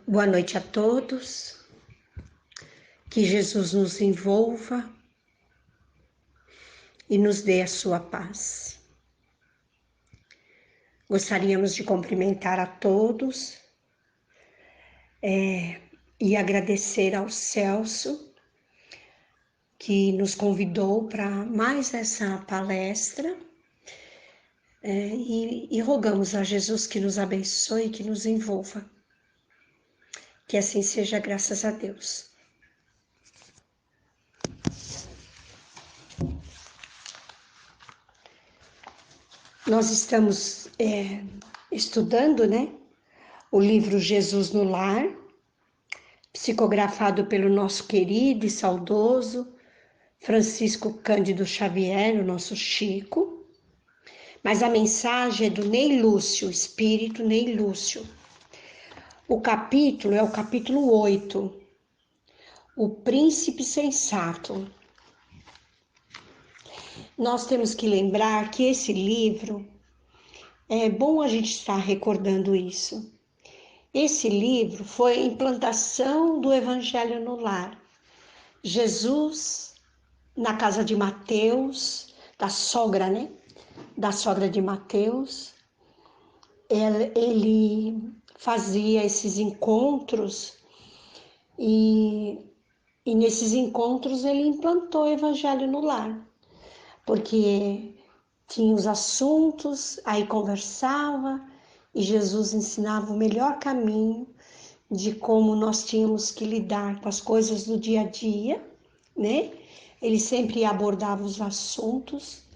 Boa noite a todos, que Jesus nos envolva e nos dê a sua paz. Gostaríamos de cumprimentar a todos e agradecer ao Celso, que nos convidou para mais essa palestra e rogamos a Jesus que nos abençoe e que nos envolva. Que assim seja, graças a Deus. Nós estamos estudando, o livro Jesus no Lar, psicografado pelo nosso querido e saudoso Francisco Cândido Xavier, o nosso Chico. Mas a mensagem é do Ney Lúcio, espírito Ney Lúcio. O capítulo é o capítulo 8, o Príncipe Sensato. Nós temos que lembrar que esse livro, é bom a gente estar recordando isso. Esse livro foi a implantação do Evangelho no Lar. Jesus, na casa de Mateus, da sogra, Da sogra de Mateus, ele fazia esses encontros e nesses encontros ele implantou o Evangelho no Lar, porque tinha os assuntos, aí conversava e Jesus ensinava o melhor caminho de como nós tínhamos que lidar com as coisas do dia a dia, Ele sempre abordava os assuntos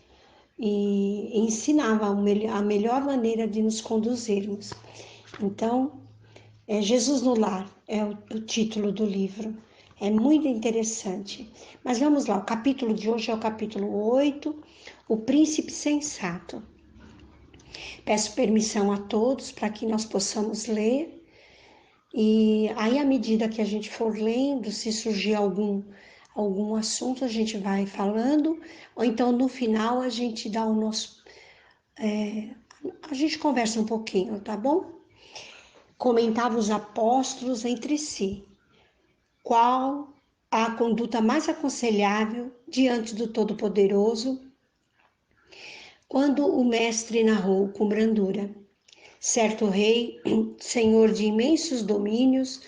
e ensinava a melhor maneira de nos conduzirmos. Então, Jesus no Lar é o título do livro. É muito interessante. Mas vamos lá, o capítulo de hoje é o capítulo 8, o Príncipe Sensato. Peço permissão a todos para que nós possamos ler. E aí, à medida que a gente for lendo, se surgir algum assunto, a gente vai falando, ou então no final a gente dá o nosso... a gente conversa um pouquinho, tá bom? Comentava os apóstolos entre si. Qual a conduta mais aconselhável diante do Todo-Poderoso? Quando o mestre narrou com brandura: certo rei, senhor de imensos domínios,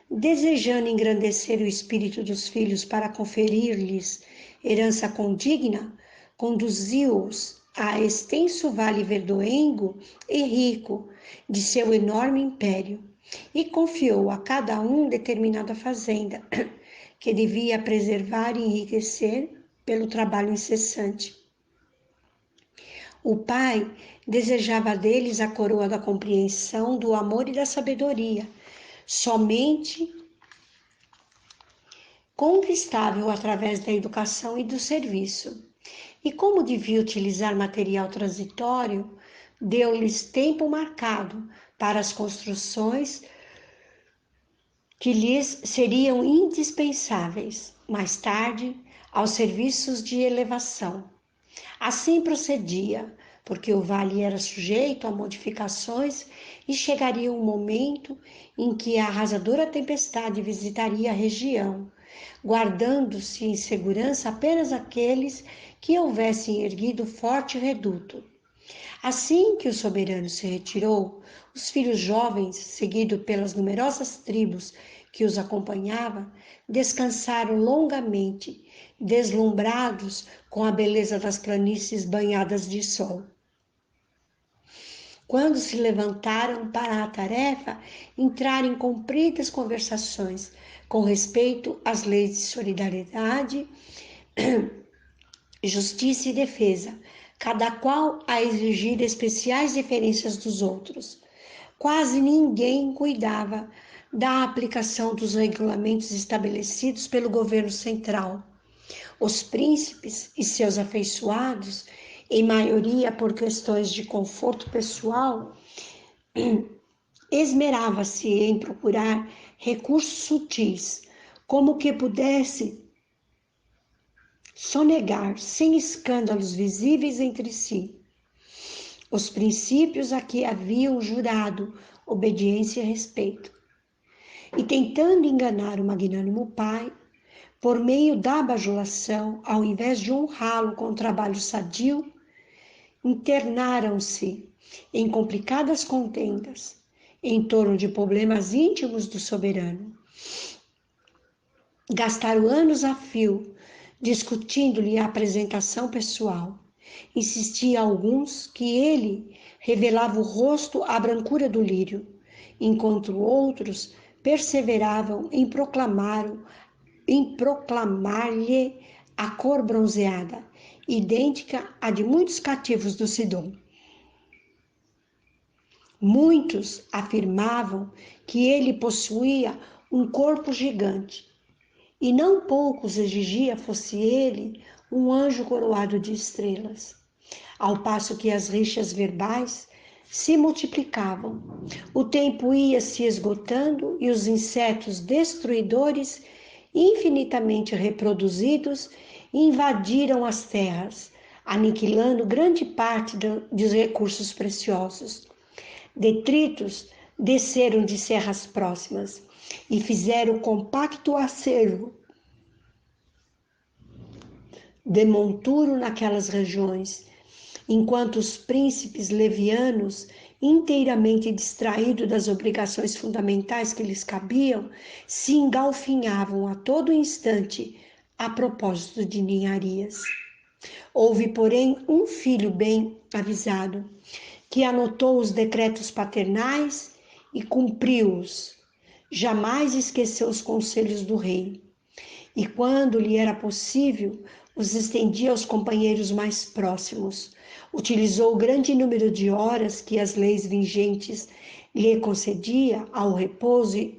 desejando engrandecer o espírito dos filhos para conferir-lhes herança condigna, conduziu-os a extenso vale verdoengo e rico de seu enorme império, e confiou a cada um determinada fazenda, que devia preservar e enriquecer pelo trabalho incessante. O pai desejava deles a coroa da compreensão, do amor e da sabedoria, somente conquistável através da educação e do serviço. E como devia utilizar material transitório, deu-lhes tempo marcado para as construções que lhes seriam indispensáveis, mais tarde, aos serviços de elevação. Assim procedia, porque o vale era sujeito a modificações e chegaria um momento em que a arrasadora tempestade visitaria a região, guardando-se em segurança apenas aqueles que houvessem erguido forte reduto. Assim que o soberano se retirou, os filhos jovens, seguidos pelas numerosas tribos que os acompanhavam, descansaram longamente, deslumbrados com a beleza das planícies banhadas de sol. Quando se levantaram para a tarefa, entraram em compridas conversações com respeito às leis de solidariedade, justiça e defesa, cada qual a exigir especiais diferenças dos outros. Quase ninguém cuidava da aplicação dos regulamentos estabelecidos pelo governo central. Os príncipes e seus afeiçoados, em maioria por questões de conforto pessoal, esmerava-se em procurar recursos sutis, como que pudesse sonegar sem escândalos visíveis entre si os princípios a que haviam jurado obediência e respeito. E tentando enganar o magnânimo pai, por meio da bajulação, ao invés de honrá-lo com trabalho sadio, internaram-se em complicadas contendas em torno de problemas íntimos do soberano. Gastaram anos a fio discutindo-lhe a apresentação pessoal. Insistia alguns que ele revelava o rosto à brancura do lírio, enquanto outros perseveravam em proclamar-lhe a cor bronzeada, idêntica à de muitos cativos do Sidom. Muitos afirmavam que ele possuía um corpo gigante, e não poucos exigia fosse ele um anjo coroado de estrelas, ao passo que as rixas verbais se multiplicavam. O tempo ia se esgotando e os insetos destruidores, infinitamente reproduzidos, invadiram as terras, aniquilando grande parte dos recursos preciosos. Detritos desceram de serras próximas e fizeram compacto acervo de monturo naquelas regiões, enquanto os príncipes levianos, inteiramente distraídos das obrigações fundamentais que lhes cabiam, se engalfinhavam a todo instante a propósito de ninharias. Houve, porém, um filho bem avisado, que anotou os decretos paternais e cumpriu-os. Jamais esqueceu os conselhos do rei, e quando lhe era possível, os estendia aos companheiros mais próximos. Utilizou o grande número de horas que as leis vigentes lhe concedia ao repouso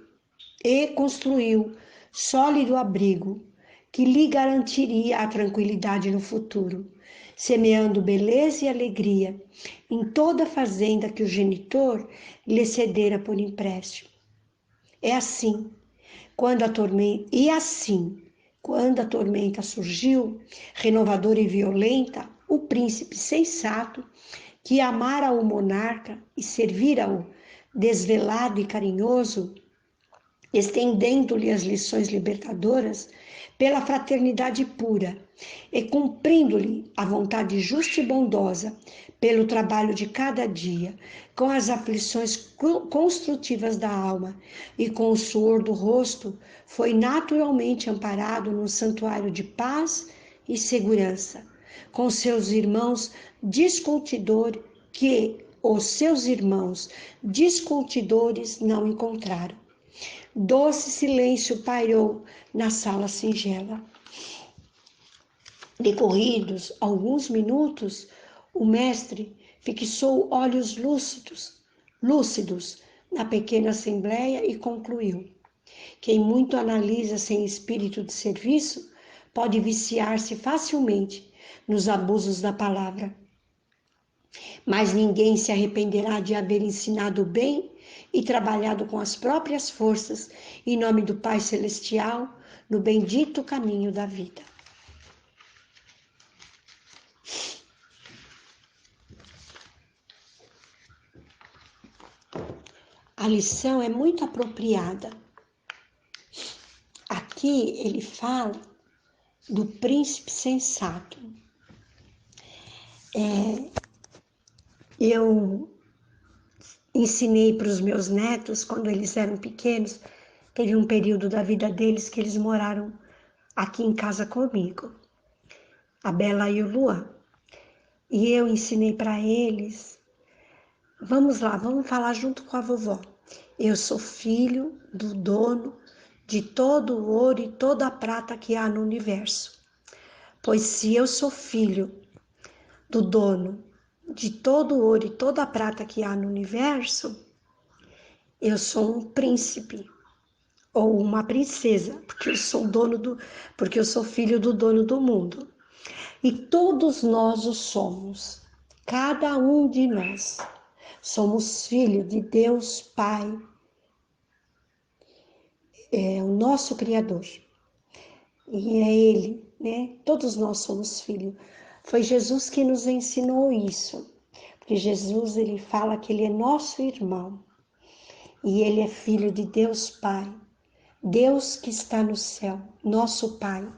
e construiu sólido abrigo que lhe garantiria a tranquilidade no futuro, semeando beleza e alegria em toda a fazenda que o genitor lhe cedera por empréstimo. Quando a tormenta surgiu, renovadora e violenta, o príncipe sensato, que amara o monarca e servira-o desvelado e carinhoso, estendendo-lhe as lições libertadoras pela fraternidade pura e cumprindo-lhe a vontade justa e bondosa pelo trabalho de cada dia, com as aflições construtivas da alma e com o suor do rosto, foi naturalmente amparado num santuário de paz e segurança, com seus irmãos discutidores, que os seus irmãos discutidores não encontraram. Doce silêncio pairou na sala singela. Decorridos alguns minutos, o mestre fixou olhos lúcidos na pequena assembleia e concluiu: quem muito analisa sem espírito de serviço pode viciar-se facilmente nos abusos da palavra. Mas ninguém se arrependerá de haver ensinado bem e trabalhado com as próprias forças, em nome do Pai Celestial, no bendito caminho da vida. A lição é muito apropriada. Aqui ele fala do príncipe sensato. Eu ensinei para os meus netos, quando eles eram pequenos, teve um período da vida deles que eles moraram aqui em casa comigo, a Bela e o Luan. E eu ensinei para eles, vamos falar junto com a vovó. Eu sou filho do dono de todo o ouro e toda a prata que há no universo. Pois se eu sou filho do dono de todo o ouro e toda a prata que há no universo, eu sou um príncipe ou uma princesa, porque eu sou filho do dono do mundo. E todos nós o somos, cada um de nós. Somos filhos de Deus Pai, é o nosso Criador. E é Ele, né? Todos nós somos filhos. Foi Jesus que nos ensinou isso. Porque Jesus, ele fala que ele é nosso irmão e ele é filho de Deus Pai, Deus que está no céu, nosso Pai.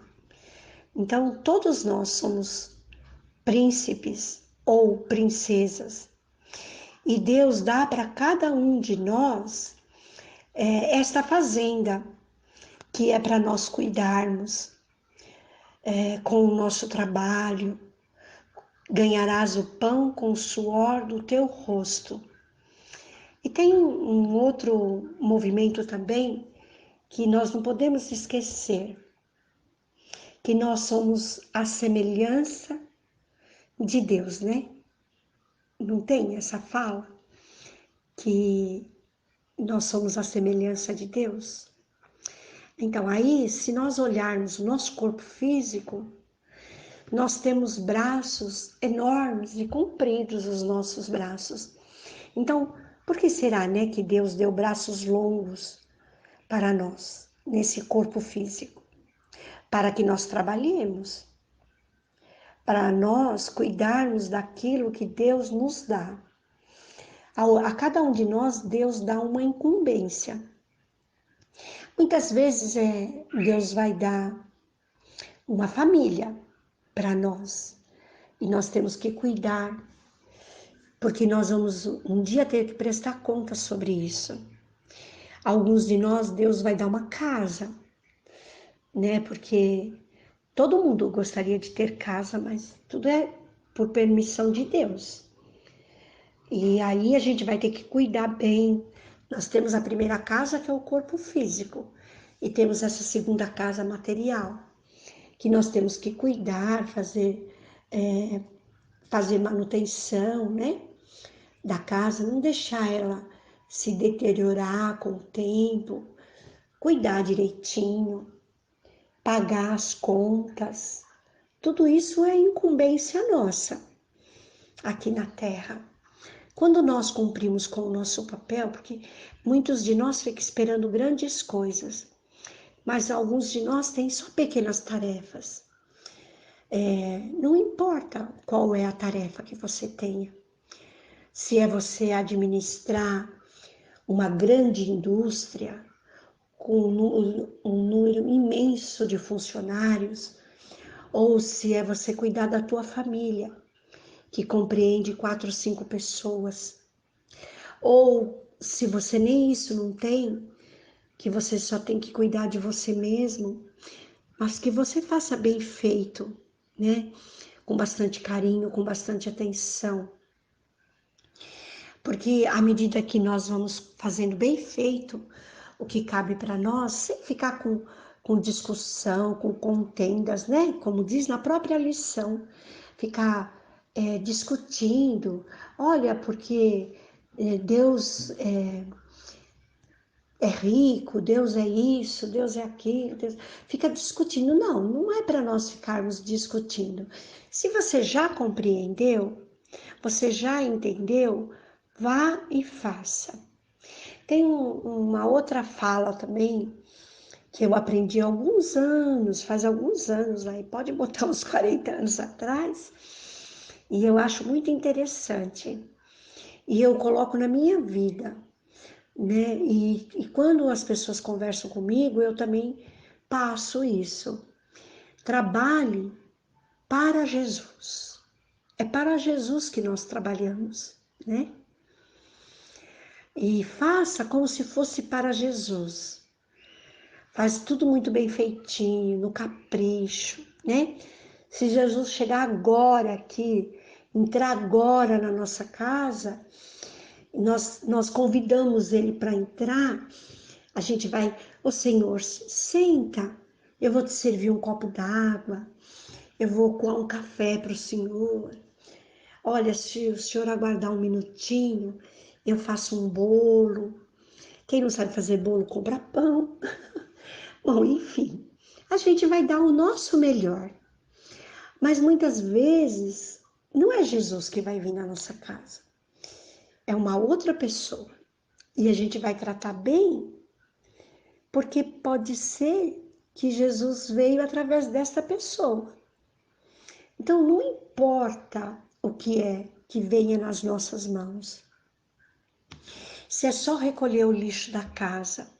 Então, todos nós somos príncipes ou princesas. E Deus dá para cada um de nós esta fazenda, que é para nós cuidarmos com o nosso trabalho. Ganharás o pão com o suor do teu rosto. E tem um outro movimento também que nós não podemos esquecer, que nós somos a semelhança de Deus, né? Não tem essa fala que nós somos a semelhança de Deus? Então aí, se nós olharmos o nosso corpo físico, nós temos braços enormes e compridos os nossos braços. Então, por que será, né, que Deus deu braços longos para nós, nesse corpo físico? Para que nós trabalhemos, para nós cuidarmos daquilo que Deus nos dá. A cada um de nós, Deus dá uma incumbência. Muitas vezes Deus vai dar uma família para nós e nós temos que cuidar, porque nós vamos um dia ter que prestar conta sobre isso. Alguns de nós, Deus vai dar uma casa, né? Porque todo mundo gostaria de ter casa, mas tudo é por permissão de Deus. E aí a gente vai ter que cuidar bem. Nós temos a primeira casa, que é o corpo físico, e temos essa segunda casa material, que nós temos que cuidar, fazer manutenção, né, da casa, não deixar ela se deteriorar com o tempo, cuidar direitinho, pagar as contas. Tudo isso é incumbência nossa aqui na Terra. Quando nós cumprimos com o nosso papel, porque muitos de nós ficam esperando grandes coisas, mas alguns de nós têm só pequenas tarefas. Não importa qual é a tarefa que você tenha. Se é você administrar uma grande indústria com um número imenso de funcionários, ou se é você cuidar da tua família, que compreende 4 ou 5 pessoas, ou se você nem isso não tem, que você só tem que cuidar de você mesmo, mas que você faça bem feito, né? Com bastante carinho, com bastante atenção. Porque à medida que nós vamos fazendo bem feito o que cabe para nós, sem ficar com discussão, com contendas, né? Como diz na própria lição, ficar discutindo, olha, porque Deus é rico, Deus é isso, Deus é aquilo, Deus... Fica discutindo. Não, não é para nós ficarmos discutindo. Se você já compreendeu, você já entendeu, vá e faça. Tem uma outra fala também, que eu aprendi há alguns anos, faz alguns anos, aí pode botar uns 40 anos atrás, e eu acho muito interessante. E eu coloco na minha vida, né? E quando as pessoas conversam comigo, eu também passo isso. Trabalhe para Jesus. É para Jesus que nós trabalhamos, né? E faça como se fosse para Jesus. Faz tudo muito bem feitinho, no capricho, né? Se Jesus chegar agora aqui, entrar agora na nossa casa, nós convidamos ele para entrar, a gente vai, ô Senhor, senta, eu vou te servir um copo d'água, eu vou coar um café para o Senhor. Olha, se o Senhor aguardar um minutinho, eu faço um bolo. Quem não sabe fazer bolo, compra pão. Bom, enfim, a gente vai dar o nosso melhor. Mas muitas vezes não é Jesus que vai vir na nossa casa. É uma outra pessoa. E a gente vai tratar bem, porque pode ser que Jesus veio através dessa pessoa. Então, não importa o que é, que venha nas nossas mãos. Se é só recolher o lixo da casa,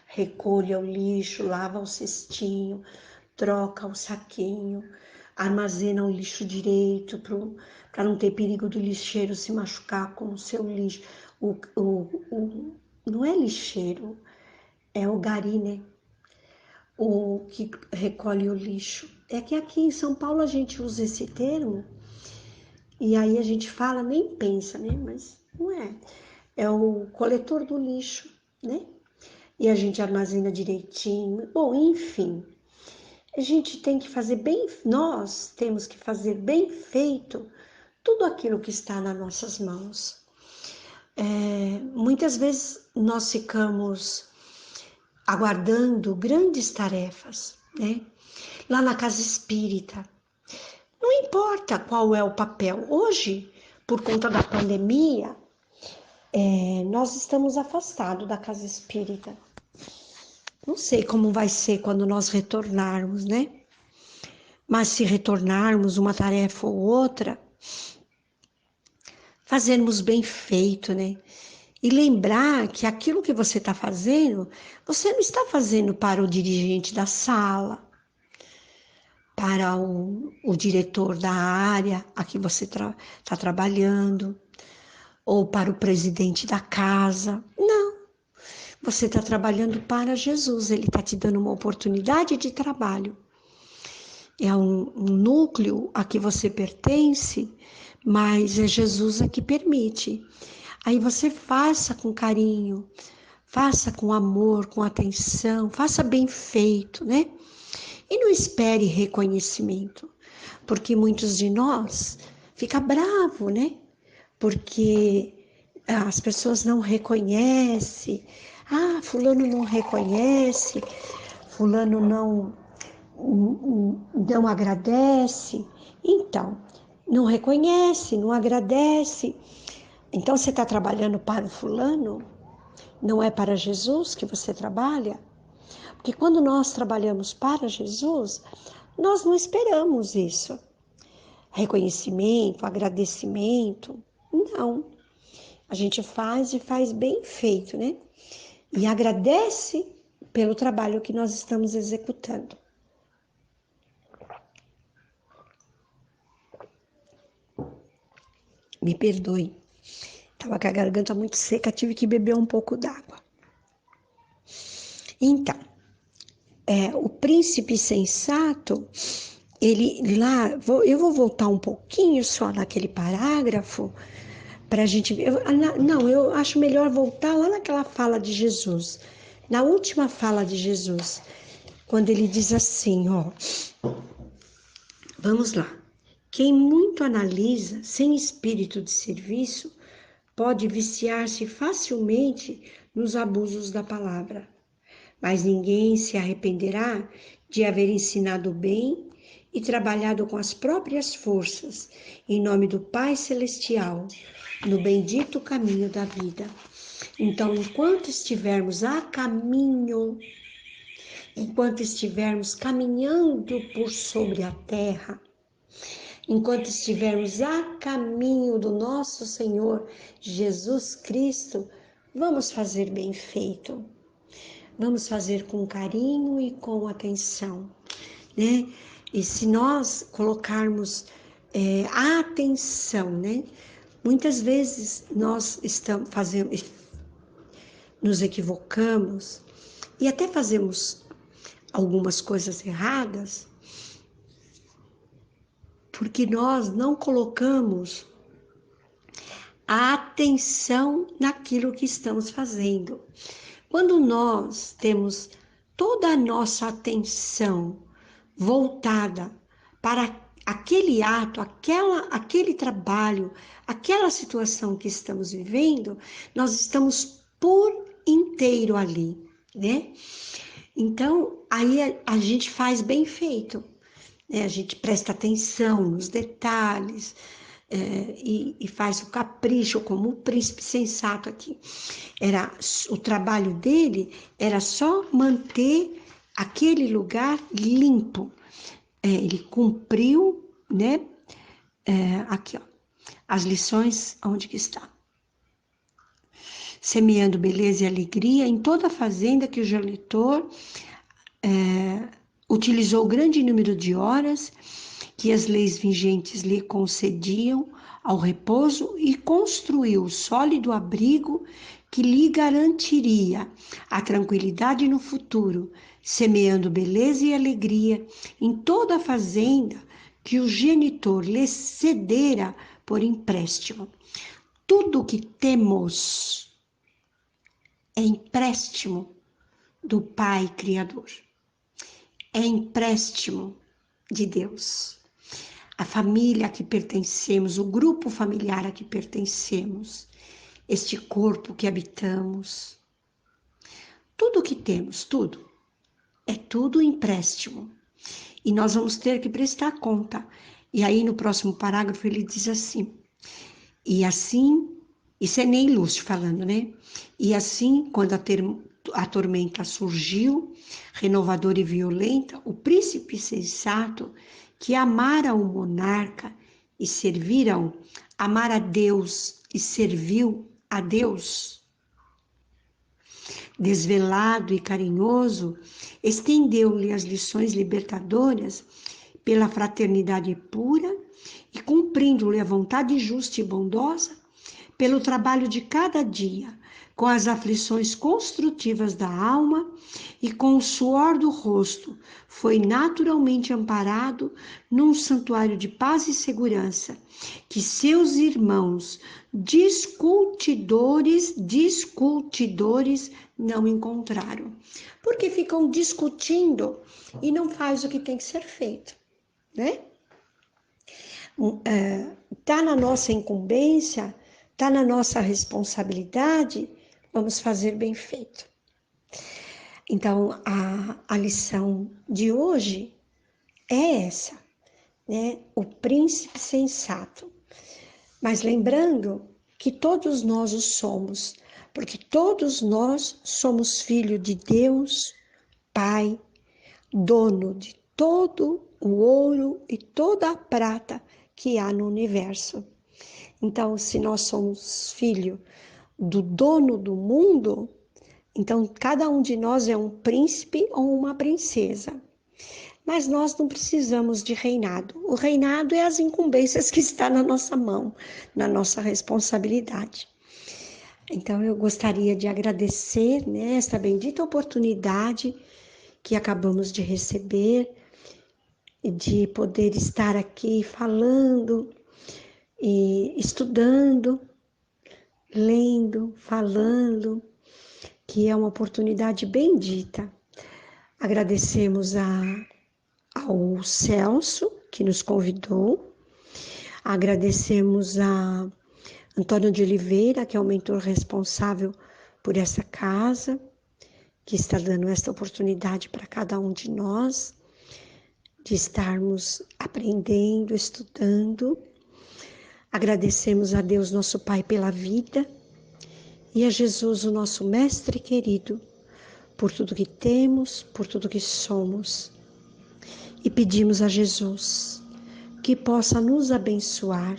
recolha o lixo, lava o cestinho, troca o saquinho, armazena o lixo direito para não ter perigo do lixeiro se machucar com o seu lixo. Não é lixeiro, é o gari, né? O que recolhe o lixo. É que aqui em São Paulo a gente usa esse termo e aí a gente fala, nem pensa, né? Mas não é. É o coletor do lixo, né? E a gente armazena direitinho. Bom, enfim, a gente tem que fazer bem, nós temos que fazer bem feito tudo aquilo que está nas nossas mãos. Muitas vezes nós ficamos aguardando grandes tarefas, né? Lá na casa espírita, não importa qual é o papel. Hoje, por conta da pandemia, nós estamos afastados da casa espírita. Não sei como vai ser quando nós retornarmos, né? Mas se retornarmos uma tarefa ou outra, fazermos bem feito, né? E lembrar que aquilo que você está fazendo, você não está fazendo para o dirigente da sala, para o diretor da área a que você está trabalhando, ou para o presidente da casa. Não. Você está trabalhando para Jesus, Ele está te dando uma oportunidade de trabalho. É um núcleo a que você pertence, mas é Jesus a que permite. Aí você faça com carinho, faça com amor, com atenção, faça bem feito, né? E não espere reconhecimento, porque muitos de nós ficam bravos, né? Porque as pessoas não reconhecem. Ah, fulano não reconhece, fulano não agradece. Então, não reconhece, não agradece. Então, você está trabalhando para o fulano? Não é para Jesus que você trabalha? Porque quando nós trabalhamos para Jesus, nós não esperamos isso. Reconhecimento, agradecimento, não. A gente faz e faz bem feito, né? E agradece pelo trabalho que nós estamos executando. Me perdoe. Estava com a garganta muito seca, tive que beber um pouco d'água. Então, o príncipe sensato, ele lá, eu vou voltar um pouquinho só naquele parágrafo, para a gente ver. Não, eu acho melhor voltar lá naquela fala de Jesus, na última fala de Jesus, quando ele diz assim, ó, vamos lá. Quem muito analisa, sem espírito de serviço, pode viciar-se facilmente nos abusos da palavra. Mas ninguém se arrependerá de haver ensinado bem e trabalhado com as próprias forças, em nome do Pai Celestial, no bendito caminho da vida. Então, enquanto estivermos a caminho, enquanto estivermos caminhando por sobre a terra, enquanto estivermos a caminho do nosso Senhor Jesus Cristo, vamos fazer bem feito. Vamos fazer com carinho e com atenção, né? E se nós colocarmos a atenção, né? Muitas vezes nós nos equivocamos e até fazemos algumas coisas erradas, porque nós não colocamos a atenção naquilo que estamos fazendo. Quando nós temos toda a nossa atenção voltada para aquele ato, aquele trabalho, aquela situação que estamos vivendo, nós estamos por inteiro ali, né? Então, aí a gente faz bem feito, né? A gente presta atenção nos detalhes, e faz o capricho, como o príncipe sensato aqui. O trabalho dele era só manter aquele lugar limpo. Ele cumpriu, né? Aqui, ó. As lições, onde que está? Semeando beleza e alegria em toda a fazenda que o genitor utilizou grande número de horas que as leis vigentes lhe concediam ao repouso e construiu sólido abrigo que lhe garantiria a tranquilidade no futuro, semeando beleza e alegria em toda a fazenda que o genitor lhe cedera por empréstimo. Tudo o que temos é empréstimo do Pai Criador. É empréstimo de Deus. A família a que pertencemos, o grupo familiar a que pertencemos, este corpo que habitamos, tudo que temos, tudo, é tudo empréstimo. E nós vamos ter que prestar conta. E aí no próximo parágrafo ele diz assim, e assim, isso é Ney Lúcio falando, né? E assim, quando a tormenta surgiu, renovadora e violenta, o príncipe sensato, que amara o monarca e serviram, amar a Deus e serviu a Deus, desvelado e carinhoso, estendeu-lhe as lições libertadoras pela fraternidade pura e cumprindo-lhe a vontade justa e bondosa, pelo trabalho de cada dia, com as aflições construtivas da alma e com o suor do rosto, foi naturalmente amparado num santuário de paz e segurança, que seus irmãos discutidores não encontraram. Porque ficam discutindo e não faz o que tem que ser feito, né? Tá na nossa incumbência, tá na nossa responsabilidade, vamos fazer bem feito. Então, a lição de hoje é essa, né? O príncipe sensato. Mas lembrando que todos nós o somos, porque todos nós somos filho de Deus, Pai, dono de todo o ouro e toda a prata que há no universo. Então, se nós somos filho do dono do mundo, então cada um de nós é um príncipe ou uma princesa. Mas nós não precisamos de reinado. O reinado é as incumbências que está na nossa mão, na nossa responsabilidade. Então, eu gostaria de agradecer, né, esta bendita oportunidade que acabamos de receber, de poder estar aqui falando e estudando, lendo, falando, que é uma oportunidade bendita. Agradecemos ao Celso, que nos convidou, agradecemos a Antônio de Oliveira, que é o mentor responsável por essa casa, que está dando esta oportunidade para cada um de nós, de estarmos aprendendo, estudando. Agradecemos a Deus, nosso Pai, pela vida e a Jesus, o nosso Mestre querido, por tudo que temos, por tudo que somos. E pedimos a Jesus que possa nos abençoar,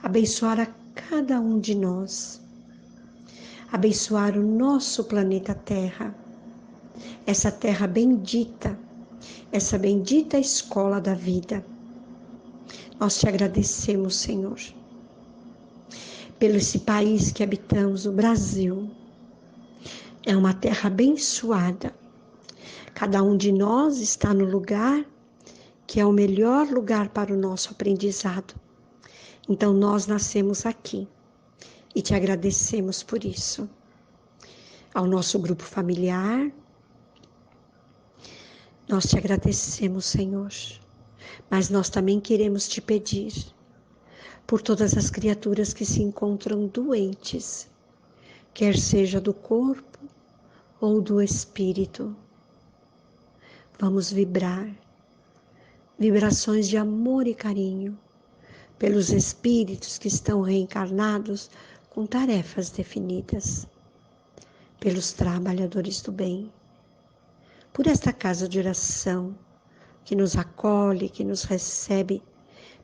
abençoar a cada um de nós, abençoar o nosso planeta Terra, essa terra bendita, essa bendita escola da vida. Nós te agradecemos, Senhor, pelo esse país que habitamos, o Brasil. É uma terra abençoada. Cada um de nós está no lugar que é o melhor lugar para o nosso aprendizado. Então nós nascemos aqui e te agradecemos por isso. Ao nosso grupo familiar, nós te agradecemos, Senhor, mas nós também queremos te pedir por todas as criaturas que se encontram doentes, quer seja do corpo ou do espírito. Vamos vibrar, vibrações de amor e carinho pelos espíritos que estão reencarnados com tarefas definidas, pelos trabalhadores do bem, por esta casa de oração que nos acolhe, que nos recebe,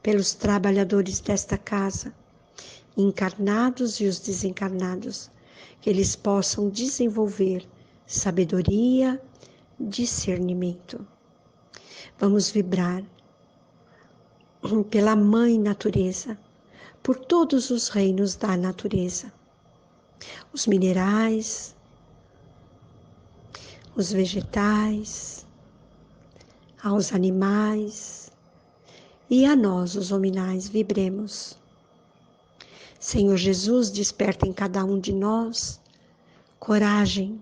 pelos trabalhadores desta casa encarnados e os desencarnados, que eles possam desenvolver sabedoria, discernimento. Vamos vibrar pela Mãe Natureza, por todos os reinos da natureza, os minerais, os vegetais, aos animais e a nós, os hominais, vibremos. Senhor Jesus, desperta em cada um de nós coragem,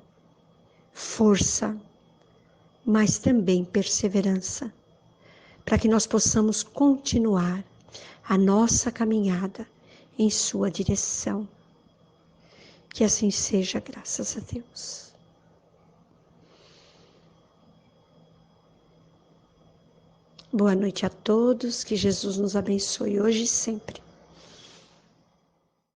força, mas também perseverança, para que nós possamos continuar a nossa caminhada em sua direção. Que assim seja, graças a Deus. Boa noite a todos, que Jesus nos abençoe hoje e sempre.